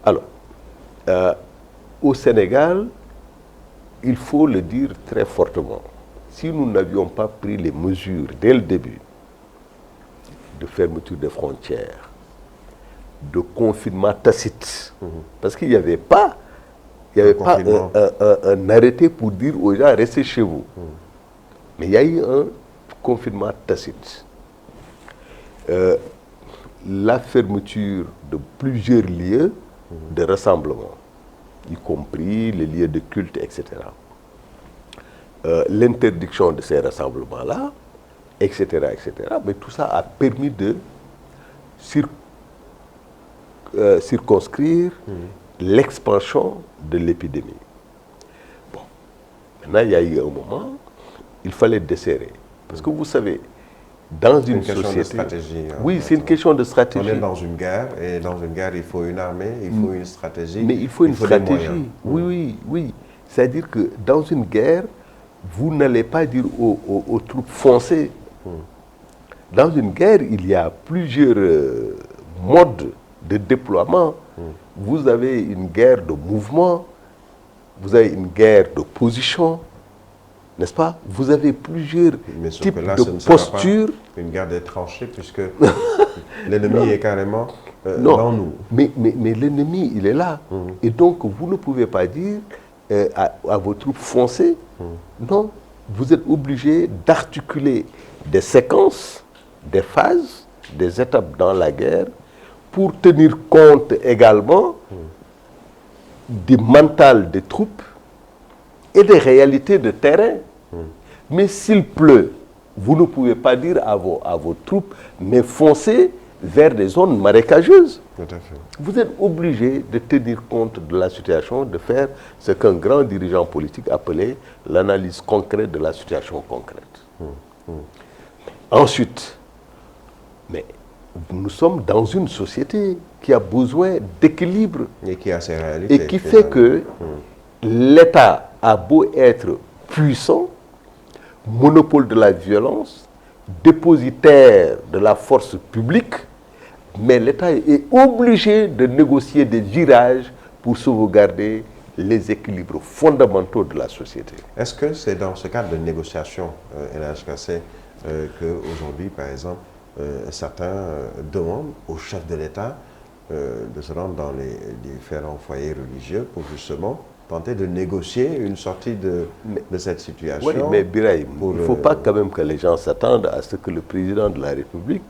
Alors, au Sénégal, il faut le dire très fortement, si nous n'avions pas pris les mesures dès le début de fermeture des frontières, de confinement tacite, parce qu'il n'y avait pas, un arrêté pour dire aux gens restez chez vous. Mais il y a eu un confinement tacite. La fermeture de plusieurs lieux de rassemblement, y compris les lieux de culte, etc. L'interdiction de ces rassemblements-là, etc., etc. Mais tout ça a permis de circonscrire l'expansion de l'épidémie. Bon, maintenant il y a eu un moment, il fallait desserrer. Parce que vous savez, dans une société... C'est une question de stratégie. Oui, c'est une question de stratégie. On est dans une guerre, et dans une guerre, il faut une armée, il faut une stratégie. Mais il faut une stratégie. Oui. C'est-à-dire que dans une guerre, vous n'allez pas dire aux troupes foncez. Dans une guerre, il y a plusieurs modes de déploiement. Vous avez une guerre de mouvement, vous avez une guerre de position, n'est-ce pas? Vous avez plusieurs types de postures. Une guerre des tranchées, puisque l'ennemi est carrément dans nous. Mais l'ennemi, il est là. Et donc, vous ne pouvez pas dire à vos troupes foncez. Non, vous êtes obligé d'articuler des séquences, des phases, des étapes dans la guerre pour tenir compte également du mental des troupes et des réalités de terrain. Mais s'il pleut, vous ne pouvez pas dire à vos troupes, mais foncez vers des zones marécageuses. Tout à fait. Vous êtes obligé de tenir compte de la situation, de faire ce qu'un grand dirigeant politique appelait l'analyse concrète de la situation concrète. Ensuite, mais nous sommes dans une société qui a besoin d'équilibre. Et qui a ses réalités. Et qui fait que l'État a beau être puissant, monopole de la violence, dépositaire de la force publique, mais l'État est obligé de négocier des virages pour sauvegarder les équilibres fondamentaux de la société. Est-ce que c'est dans ce cadre de négociation, El Hadj Kassé, qu'aujourd'hui, par exemple, certains demandent au chef de l'État de se rendre dans les différents foyers religieux pour justement tenter de négocier une sortie de cette situation? Oui, mais Birahim, il ne faut pas quand même que les gens s'attendent à ce que le président de la République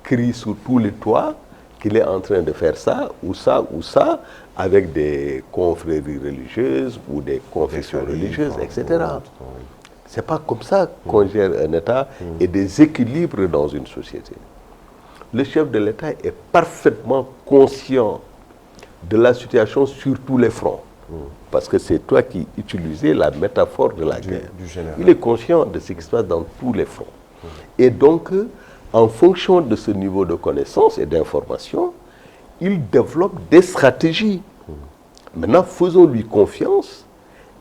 crie sur tous les toits qu'il est en train de faire ça, ou ça, avec des confréries religieuses ou des confessions religieuses, etc. Ce n'est pas comme ça qu'on gère un État et des équilibres dans une société. Le chef de l'État est parfaitement conscient de la situation sur tous les fronts. Parce que c'est toi qui utilisais la métaphore de la guerre. Il est conscient de ce qui se passe dans tous les fronts. Et donc, en fonction de ce niveau de connaissance et d'information, il développe des stratégies. Maintenant, faisons-lui confiance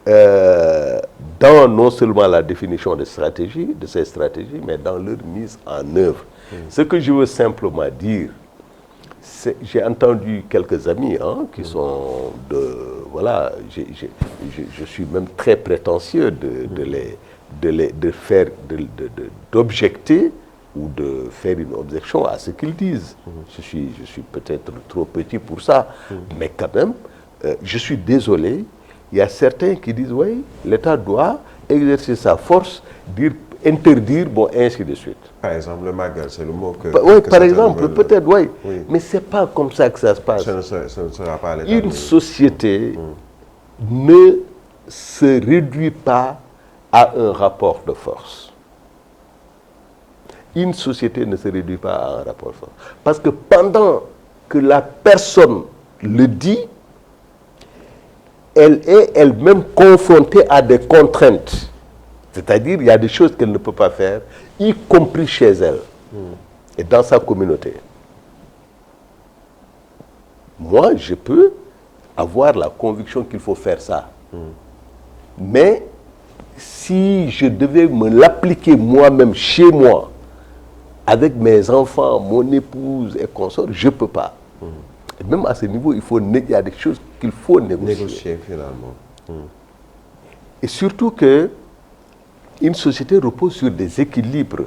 dans non seulement la définition de ces stratégies, mais dans leur mise en œuvre. Ce que je veux simplement dire, j'ai entendu quelques amis qui sont de... Voilà, je suis même très prétentieux d'objecter ou de faire une objection à ce qu'ils disent. Je suis peut-être trop petit pour ça, mais quand même, je suis désolé, il y a certains qui disent, oui, l'État doit exercer sa force, interdire, bon, ainsi de suite. Par exemple, le Magal, c'est le mot que... Oui, par exemple, peut-être, oui. Mais ce n'est pas comme ça que ça se passe. Ce ne sera pas l'État. Une société ne se réduit pas à un rapport de force. Une société ne se réduit pas à un rapport de force. Parce que pendant que la personne le dit, elle est elle-même confrontée à des contraintes. C'est-à-dire, il y a des choses qu'elle ne peut pas faire, y compris chez elle et dans sa communauté. Moi, je peux avoir la conviction qu'il faut faire ça. Mais si je devais me l'appliquer moi-même, chez moi, avec mes enfants, mon épouse et consorts, je ne peux pas. Et même à ce niveau, il y a des choses qu'il faut négocier. Finalement. Et surtout que une société repose sur des équilibres.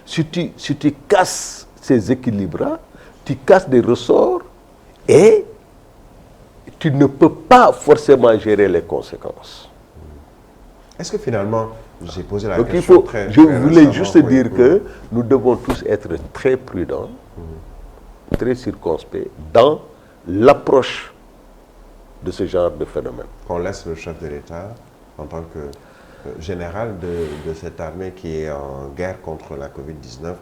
Si tu casses ces équilibres-là, tu casses des ressorts et tu ne peux pas forcément gérer les conséquences. Est-ce que finalement, j'ai posé la Donc question je voulais juste dire que nous devons tous être très prudents, très circonspects dans l'approche de ce genre de phénomène. Qu'on laisse le chef de l'État, en tant que général de cette armée qui est en guerre contre la Covid-19,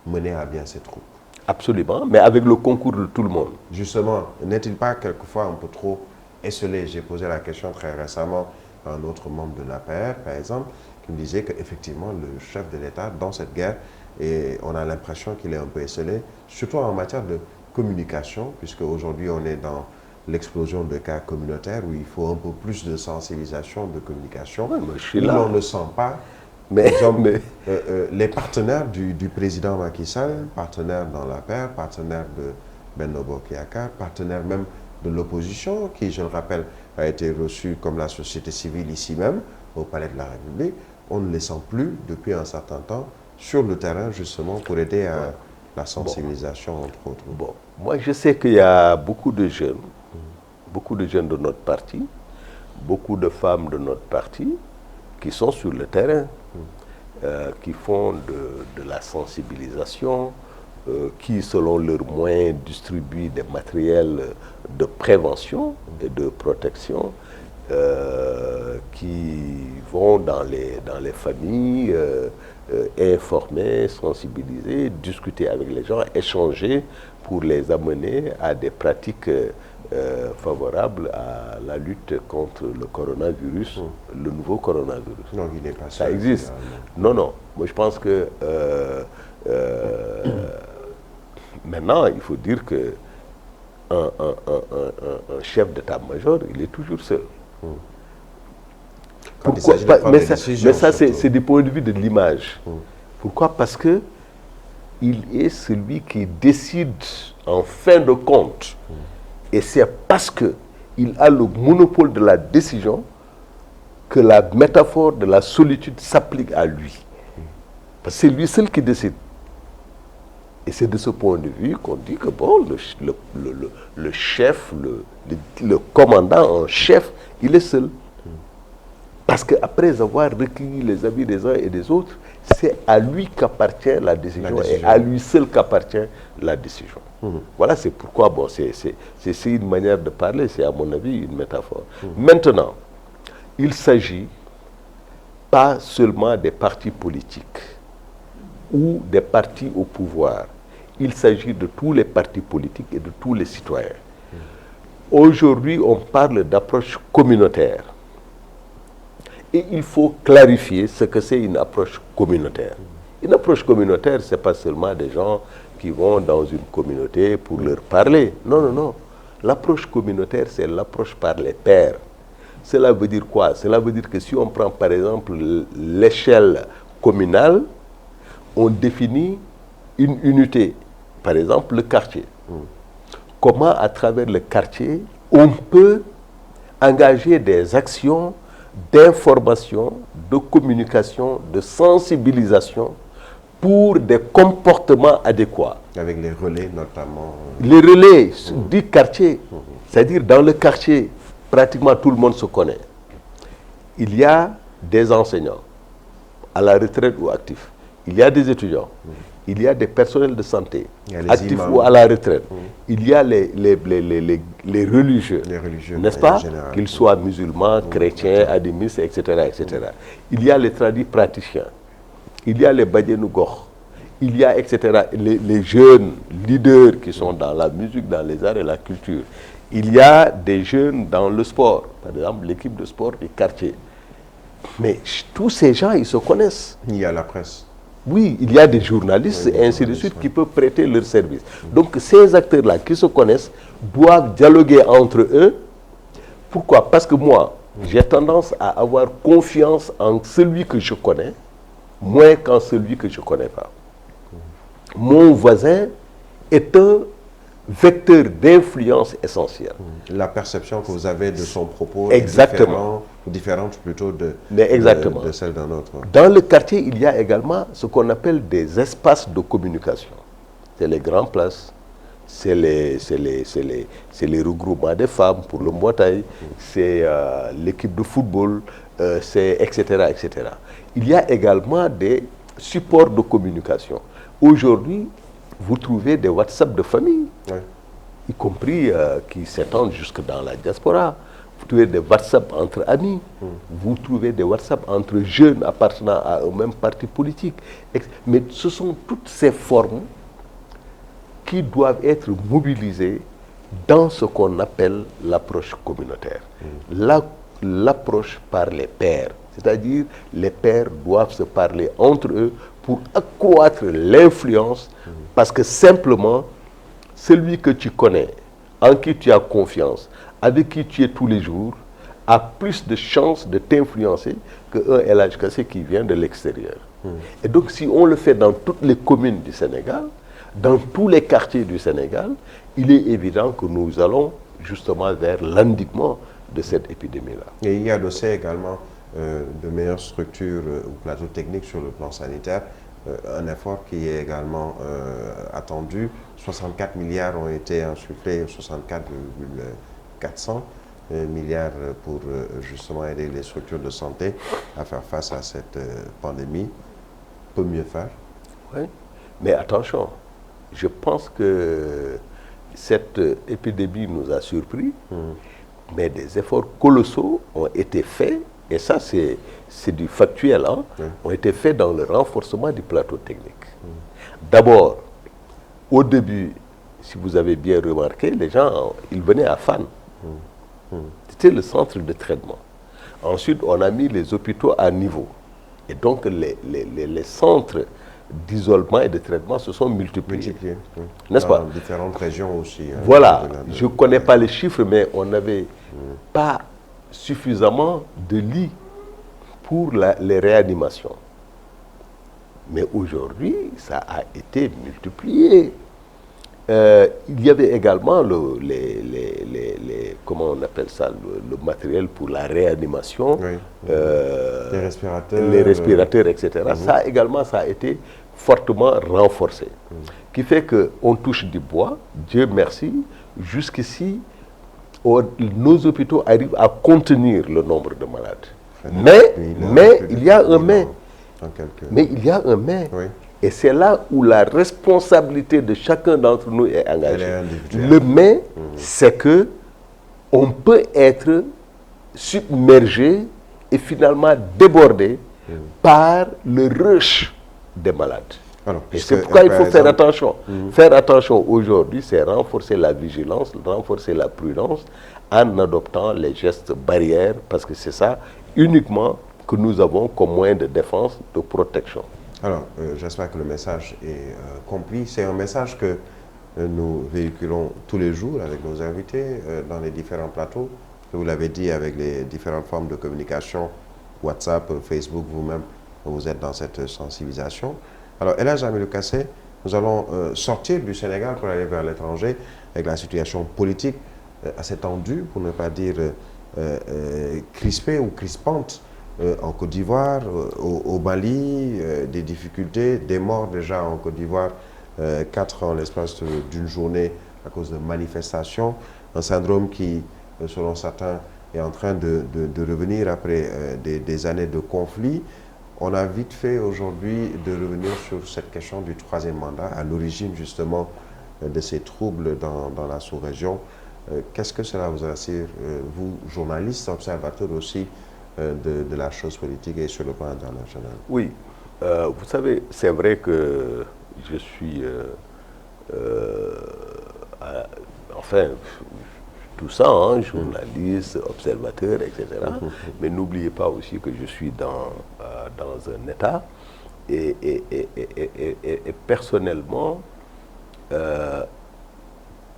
mener à bien ses troupes. Absolument, mais avec le concours de tout le monde. Justement, n'est-il pas quelquefois un peu trop esselé? J'ai posé la question très récemment à un autre membre de l'APR, par exemple, qui me disait qu'effectivement, le chef de l'État, dans cette guerre, et on a l'impression qu'il est un peu esselé, surtout en matière de communication, puisque aujourd'hui on est dans l'explosion de cas communautaires où il faut un peu plus de sensibilisation, de communication. Ouais, je suis là. On ne sent pas les partenaires du président Macky Sall, partenaires dans l'APR, partenaires de Benno Bokk Yakaar, partenaires même de l'opposition, qui, je le rappelle, a été reçu comme la société civile ici même, au Palais de la République. On ne les sent plus depuis un certain temps sur le terrain, justement, pour aider à la sensibilisation, entre autres. Bon, moi, je sais qu'il y a beaucoup de jeunes de notre parti, beaucoup de femmes de notre parti, qui sont sur le terrain, qui font de la sensibilisation, qui, selon leurs moyens, distribuent des matériels de prévention et de protection, qui vont dans les familles, informer, sensibiliser, discuter avec les gens, échanger pour les amener à des pratiques favorables à la lutte contre le coronavirus, le nouveau coronavirus. Non, il n'est pas ça existe. Non. Moi, je pense que maintenant, il faut dire que un chef d'état-major, il est toujours seul. Pourquoi? Mais ça c'est du point de vue de l'image. Pourquoi? Parce que il est celui qui décide en fin de compte. Et c'est parce qu'il a le monopole de la décision que la métaphore de la solitude s'applique à lui. Parce que c'est lui seul qui décide. Et c'est de ce point de vue qu'on dit que bon, le chef, le commandant en chef, il est seul. Parce qu'après avoir recueilli les avis des uns et des autres, c'est à lui qu'appartient la décision et à lui seul qu'appartient la décision. Voilà, c'est pourquoi, bon, c'est une manière de parler, c'est à mon avis une métaphore. Maintenant, il s'agit pas seulement des partis politiques ou des partis au pouvoir. il s'agit de tous les partis politiques et de tous les citoyens. Aujourd'hui, on parle d'approche communautaire. Et il faut clarifier ce que c'est une approche communautaire. Une approche communautaire, ce n'est pas seulement des gens qui vont dans une communauté pour leur parler. Non, non, non. L'approche communautaire, c'est l'approche par les pairs. Cela veut dire quoi? Cela veut dire que si on prend par exemple l'échelle communale, on définit une unité, par exemple le quartier. Comment à travers le quartier, on peut engager des actions d'information, de communication, de sensibilisation pour des comportements adéquats. Avec les relais notamment. Les relais du quartier, c'est-à-dire dans le quartier, pratiquement tout le monde se connaît. Il y a des enseignants, à la retraite ou actifs. Il y a des étudiants. Il y a des personnels de santé, actifs ou à la retraite. Il y a les religieux, n'est-ce pas? Qu'ils soient musulmans, chrétiens, animistes, etc., etc. Il y a les tradis praticiens. Il y a les badjenougor. Il y a, etc., les jeunes leaders qui sont dans la musique, dans les arts et la culture. Il y a des jeunes dans le sport, par exemple l'équipe de sport du quartier. Mais tous ces gens, ils se connaissent. Il y a la presse. Oui, il y a des journalistes et ainsi de suite qui peuvent prêter leur service. Donc ces acteurs-là qui se connaissent doivent dialoguer entre eux. Pourquoi? Parce que moi, j'ai tendance à avoir confiance en celui que je connais, moins qu'en celui que je ne connais pas. Mon voisin est un vecteur d'influence essentiel. La perception que vous avez de son propos exactement. est différente plutôt de celle d'un autre. Dans le quartier, il y a également ce qu'on appelle des espaces de communication. C'est les grandes places, c'est les regroupements des femmes pour le Mbouataï, c'est l'équipe de football, c'est etc., etc. Il y a également des supports de communication. Aujourd'hui, vous trouvez des WhatsApp de famille, y compris qui s'étendent jusque dans la diaspora. Vous trouvez des WhatsApp entre amis, vous trouvez des WhatsApp entre jeunes appartenant à un même parti politique. Mais ce sont toutes ces formes qui doivent être mobilisées dans ce qu'on appelle l'approche communautaire. L'approche par les pairs, c'est-à-dire les pairs doivent se parler entre eux pour accroître l'influence, parce que simplement, celui que tu connais, en qui tu as confiance, avec qui tu es tous les jours, a plus de chances de t'influencer qu'un El Hadj Kassé qui vient de l'extérieur. Et donc, si on le fait dans toutes les communes du Sénégal, dans tous les quartiers du Sénégal, il est évident que nous allons justement vers l'endiguement de cette épidémie-là. Et il y a aussi également de meilleures structures ou plateaux techniques sur le plan sanitaire, un effort qui est également attendu. 64 milliards ont été insufflés, 64,400 milliards pour justement aider les structures de santé à faire face à cette pandémie. Peut mieux faire. Oui, mais attention, je pense que cette épidémie nous a surpris, mais des efforts colossaux ont été faits, et ça c'est du factuel, hein, ont été faits dans le renforcement du plateau technique. D'abord, au début, si vous avez bien remarqué, les gens, ils venaient à Fann. C'était le centre de traitement. Ensuite, on a mis les hôpitaux à niveau. Et donc, les centres d'isolement et de traitement se sont multipliés. N'est-ce pas? Dans différentes régions aussi. Voilà. Je ne connais pas les chiffres, mais on n'avait pas suffisamment de lits pour les réanimations. Mais aujourd'hui, ça a été multiplié. Il y avait également comment on appelle ça, le matériel pour la réanimation, les respirateurs, etc. Ça également, ça a été fortement renforcé. Qui fait qu'on touche du bois, Dieu merci, jusqu'ici, nos hôpitaux arrivent à contenir le nombre de malades. Mais il y a un mais. Mais il y a un mais. Et c'est là où la responsabilité de chacun d'entre nous est engagée. Le mais, c'est que on peut être submergé et finalement débordé par le rush des malades. Alors, Et c'est pourquoi il faut faire attention. Faire attention aujourd'hui, c'est renforcer la vigilance, renforcer la prudence en adoptant les gestes barrières, parce que c'est ça uniquement que nous avons comme moyen de défense, de protection. Alors, j'espère que le message est compris. C'est un message que nous véhiculons tous les jours avec nos invités dans les différents plateaux. Vous l'avez dit, avec les différentes formes de communication, WhatsApp, Facebook, vous-même, vous êtes dans cette sensibilisation. Alors, El Hadj Hamidou Kassé, nous allons sortir du Sénégal pour aller vers l'étranger avec la situation politique assez tendue, pour ne pas dire crispée ou crispante, en Côte d'Ivoire, au Mali, des difficultés, des morts déjà en Côte d'Ivoire, 4 en l'espace d'une journée à cause de manifestations, un syndrome qui, selon certains, est en train de revenir après des années de conflit. On a vite fait aujourd'hui de revenir sur cette question du 3e mandat, à l'origine justement de ces troubles dans la sous-région. Qu'est-ce que cela vous assure, vous, journalistes, observateurs aussi, de la chose politique et sur le plan international? Oui, vous savez, c'est vrai que je suis, enfin, tout ça, hein, journaliste, observateur, etc. Mais n'oubliez pas aussi que je suis dans un État et personnellement,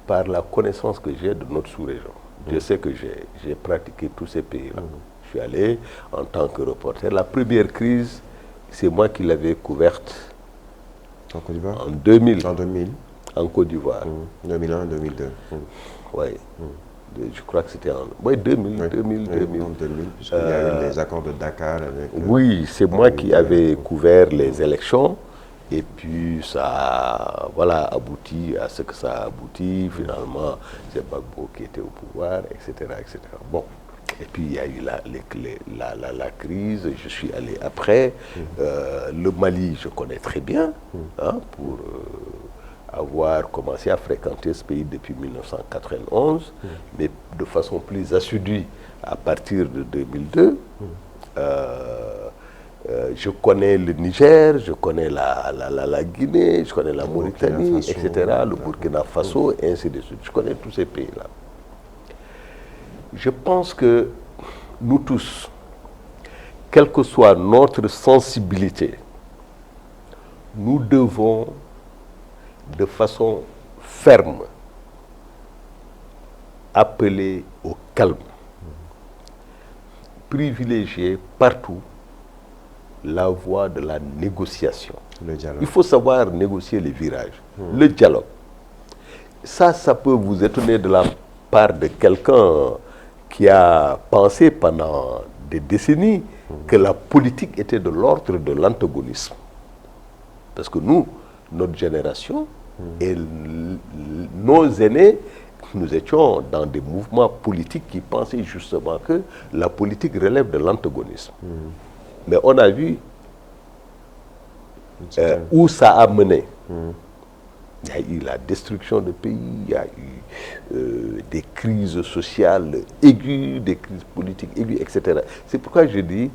par la connaissance que j'ai de notre sous-région, je sais que j'ai pratiqué tous ces pays-là. Je suis allé en tant que reporter. La première crise, c'est moi qui l'avais couverte en Côte d'Ivoire, en 2000. En 2000. En Côte d'Ivoire. 2001, 2002. Oui. Je crois que c'était en 2000. En 2000, puisqu'il y a eu les accords de Dakar. Oui, c'est moi qui avais couvert les élections. Et puis ça a, voilà, abouti à ce que ça a abouti. Finalement, c'est Gbagbo qui était au pouvoir, etc., etc. Bon. Et puis il y a eu la crise, je suis allé après. Le Mali, je connais très bien, hein, pour avoir commencé à fréquenter ce pays depuis 1991, mais de façon plus assidue à partir de 2002. Je connais le Niger, je connais la Guinée, je connais la Mauritanie, etc., le Burkina Faso, et ainsi de suite. Je connais tous ces pays-là. Je pense que nous tous, quelle que soit notre sensibilité, nous devons de façon ferme appeler au calme, privilégier partout la voie de la négociation. Il faut savoir négocier les virages. Le dialogue. Ça peut vous étonner de la part de quelqu'un qui a pensé pendant des décennies que la politique était de l'ordre de l'antagonisme. Parce que nous, notre génération et nos aînés, nous étions dans des mouvements politiques qui pensaient justement que la politique relève de l'antagonisme. Mais on a vu où ça a mené. Il y a eu la destruction de pays, il y a eu des crises sociales aiguës, des crises politiques aiguës, etc. C'est pourquoi je dis,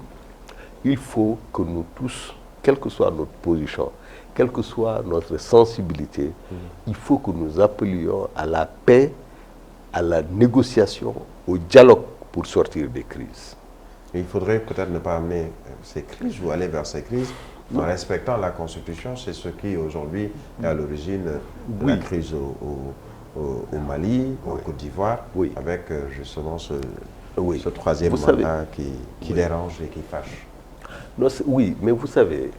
il faut que nous tous, quelle que soit notre position, quelle que soit notre sensibilité, il faut que nous appelions à la paix, à la négociation, au dialogue pour sortir des crises. Et il faudrait peut-être ne pas amener ces crises ou aller vers ces crises en respectant la Constitution. C'est ce qui aujourd'hui est à l'origine de la crise au Mali, en Côte d'Ivoire, avec justement ce 3e mandat qui dérange et qui fâche. Non, oui, mais vous savez,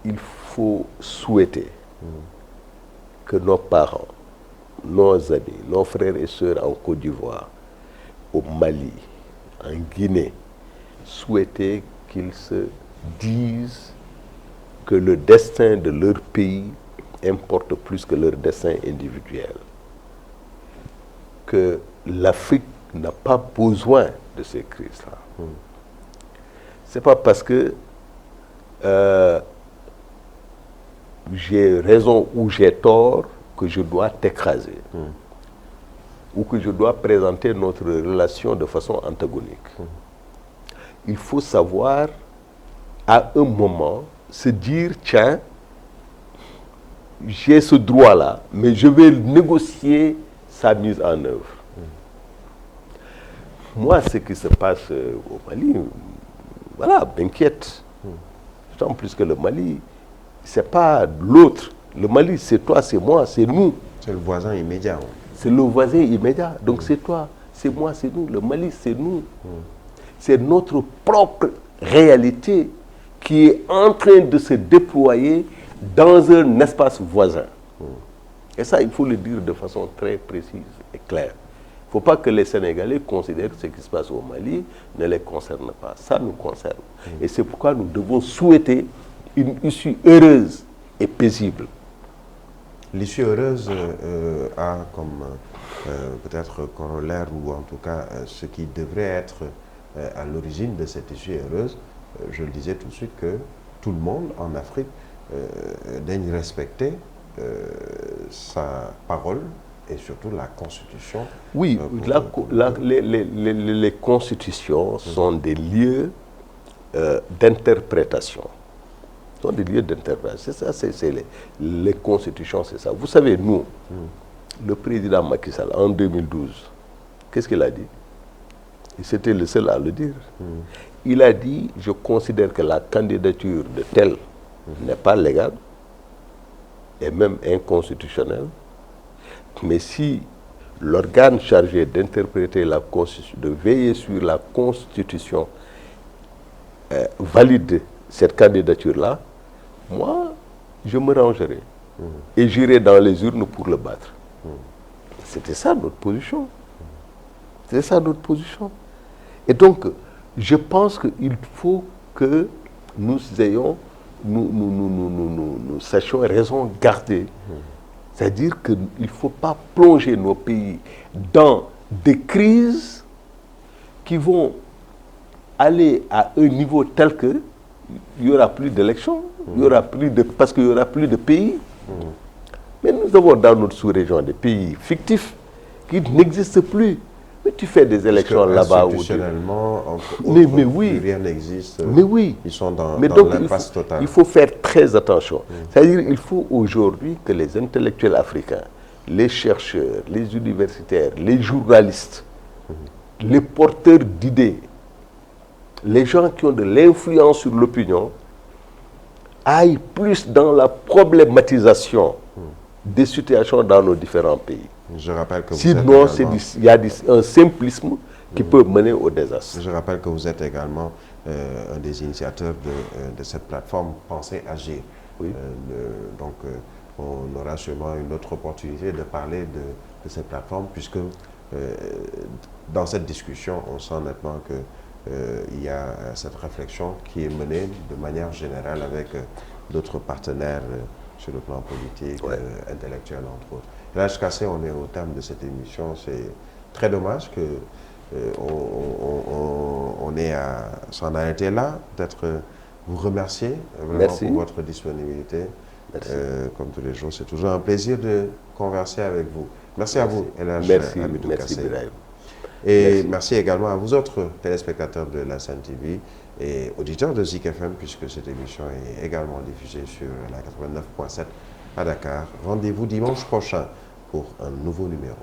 il faut souhaiter que nos parents, nos amis, nos frères et sœurs en Côte d'Ivoire, au Mali, en Guinée, souhaiter qu'ils se disent que le destin de leur pays importe plus que leur destin individuel. Que l'Afrique n'a pas besoin de ces crises-là. C'est pas parce que j'ai raison ou j'ai tort que je dois t'écraser ou que je dois présenter notre relation de façon antagonique. il faut savoir, à un moment, se dire, tiens, j'ai ce droit-là, mais je vais négocier sa mise en œuvre. Moi, ce qui se passe au Mali, voilà, m'inquiète. D'autant plus que le Mali, c'est pas l'autre. Le Mali, c'est toi, c'est moi, c'est nous. C'est le voisin immédiat. C'est le voisin immédiat. Donc c'est toi, c'est moi, c'est nous. Le Mali, c'est nous. C'est notre propre réalité qui est en train de se déployer dans un espace voisin. Et ça, il faut le dire de façon très précise et claire. Il ne faut pas que les Sénégalais considèrent que ce qui se passe au Mali ne les concerne pas. Ça nous concerne. Et c'est pourquoi nous devons souhaiter une issue heureuse et paisible. L'issue heureuse a comme peut-être corollaire, ou en tout cas ce qui devrait être à l'origine de cette issue heureuse, je le disais tout de suite, que tout le monde en Afrique daigne respecter sa parole et surtout la Constitution. Oui, les constitutions sont des lieux d'interprétation. Sont des lieux d'interprétation. C'est ça, c'est les constitutions, c'est ça. Vous savez, nous, le président Macky Sall, en 2012, qu'est-ce qu'il a dit? Et c'était le seul à le dire. Il a dit, je considère que la candidature de tel n'est pas légale et même inconstitutionnelle, mais si l'organe chargé d'interpréter la Constitution, de veiller sur la Constitution, valide cette candidature-là, moi, je me rangerai et j'irai dans les urnes pour le battre. C'était ça notre position. C'était ça notre position. Et donc, je pense qu'il faut que nous ayons, nous sachions raison garder. C'est-à-dire qu'il ne faut pas plonger nos pays dans des crises qui vont aller à un niveau tel que il n'y aura plus d'élections, parce qu'il n'y aura plus de pays. Mais nous avons dans notre sous-région des pays fictifs qui n'existent plus. Mais tu fais des élections là-bas. Institutionnellement, mais oui, rien n'existe. Mais oui. Ils sont dans l'impasse totale. Il faut faire très attention. C'est-à-dire qu'il faut aujourd'hui que les intellectuels africains, les chercheurs, les universitaires, les journalistes, les porteurs d'idées, les gens qui ont de l'influence sur l'opinion, aillent plus dans la problématisation des situations dans nos différents pays. Je rappelle que sinon, il y a un simplisme qui peut mener au désastre. Je rappelle que vous êtes également un des initiateurs de cette plateforme Penser Agir. Oui. Donc, on aura sûrement une autre opportunité de parler de cette plateforme, puisque dans cette discussion, on sent nettement que il y a cette réflexion qui est menée de manière générale avec d'autres partenaires sur le plan politique, intellectuel, entre autres. Là, Kassé, on est au terme de cette émission. C'est très dommage que on ait à s'en arrêter là. Peut-être vous remercier vraiment pour votre disponibilité. Comme tous les jours, c'est toujours un plaisir de converser avec vous. Merci à vous, Elhadj Hamidou Kassé. Et merci également à vous autres téléspectateurs de la Sen TV et auditeurs de Zik FM, puisque cette émission est également diffusée sur la 89.7 à Dakar. Rendez-vous dimanche prochain pour un nouveau numéro.